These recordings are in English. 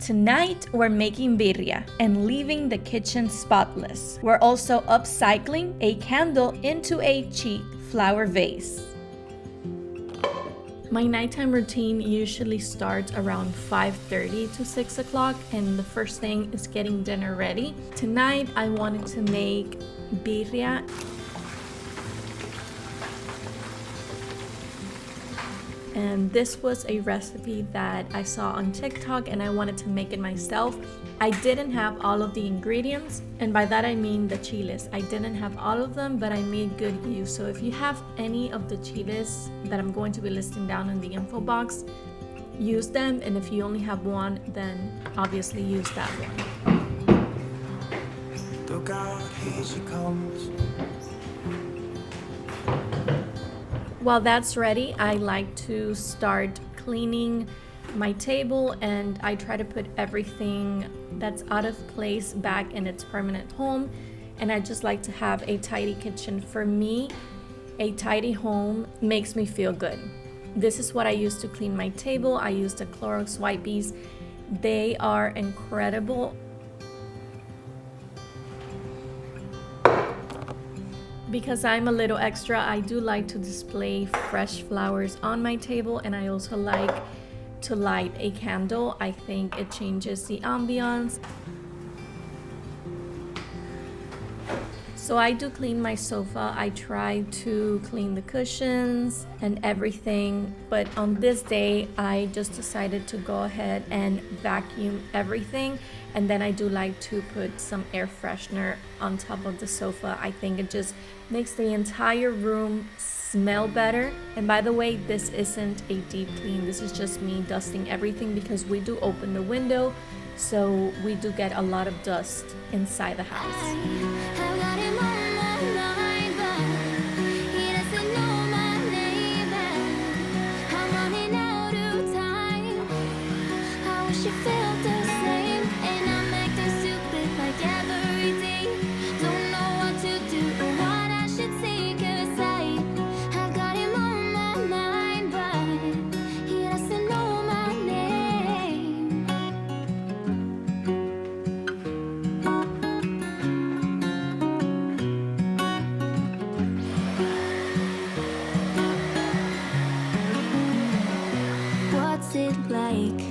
Tonight, we're making birria and leaving the kitchen spotless. We're also upcycling a candle into a cheap flower vase. My nighttime routine usually starts around 5:30 to 6 o'clock, and the first thing is getting dinner ready. Tonight, I wanted to make birria. And this was a recipe that I saw on TikTok and I wanted to make it myself. I didn't have all of the ingredients, and by that I mean the chiles. I didn't have all of them, but I made good use. So if you have any of the chiles that I'm going to be listing down in the info box, use them. And if you only have one, then obviously use that one. Look out, here she comes. While that's ready, I like to start cleaning my table, and I try to put everything that's out of place back in its permanent home. And I just like to have a tidy kitchen. For me, a tidy home makes me feel good. This is what I use to clean my table. I use the Clorox wipes. They are incredible. Because I'm a little extra, I do like to display fresh flowers on my table, and I also like to light a candle. I think it changes the ambiance. So I do clean my sofa. I try to clean the cushions and everything, but on this day, I just decided to go ahead and vacuum everything. And then I do like to put some air freshener on top of the sofa. I think it just makes the entire room smell better. And by the way, this isn't a deep clean. This is just me dusting everything because we do open the window, so we do get a lot of dust inside the house. Like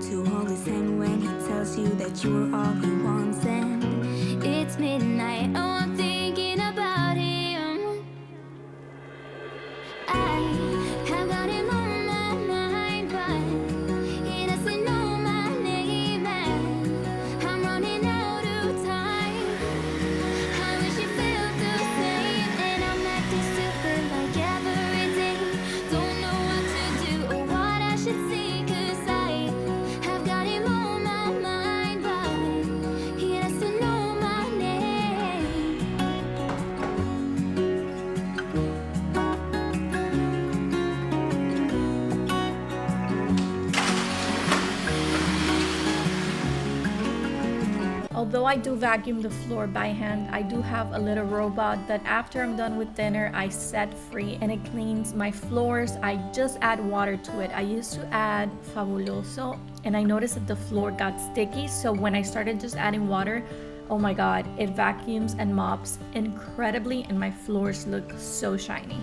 to hold his hand when he tells you that you were all he wants, and it's midnight. Oh, I'm thinking about him. I have got him on my mind, but he doesn't know my name, and I'm running out of time. I wish you felt the same, and I'm acting stupid like every day. Don't know what to do or what I should say. Although I do vacuum the floor by hand, I do have a little robot that after I'm done with dinner, I set free and it cleans my floors. I just add water to it. I used to add Fabuloso and I noticed that the floor got sticky. So when I started just adding water, oh my God, it vacuums and mops incredibly and my floors look so shiny.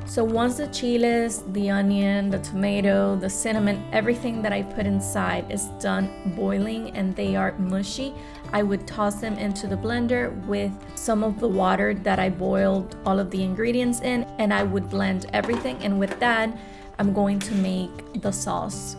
So once the chiles, the onion, the tomato, the cinnamon, everything that I put inside is done boiling and they are mushy, I would toss them into the blender with some of the water that I boiled all of the ingredients in, and I would blend everything. And with that, I'm going to make the sauce.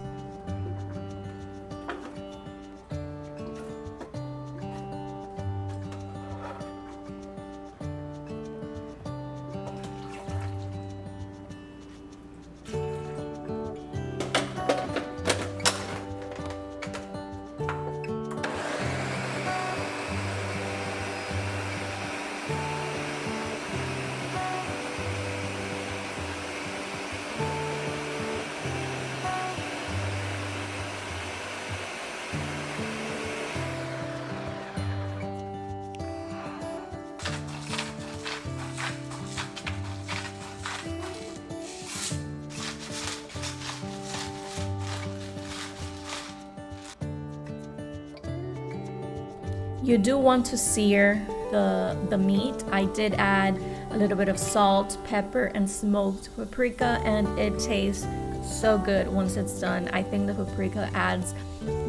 You do want to sear the meat. I did add a little bit of salt, pepper, and smoked paprika, and it tastes so good once it's done. I think the paprika adds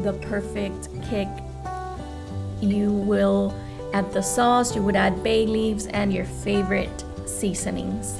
the perfect kick. You will add the sauce, you would add bay leaves and your favorite seasonings.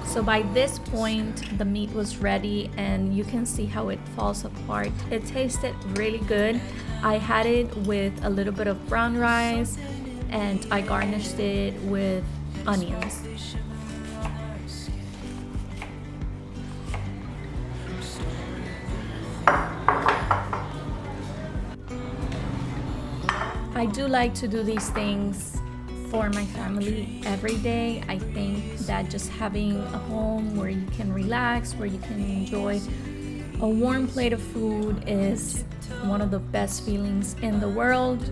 So by this point, the meat was ready and you can see how it falls apart. It tasted really good. I had it with a little bit of brown rice and I garnished it with onions. I do like to do these things for my family every day. I think that just having a home where you can relax, where you can enjoy a warm plate of food is one of the best feelings in the world.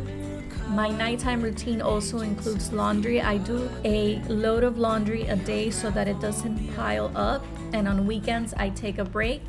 My nighttime routine also includes laundry. I do a load of laundry a day so that it doesn't pile up, and on weekends I take a break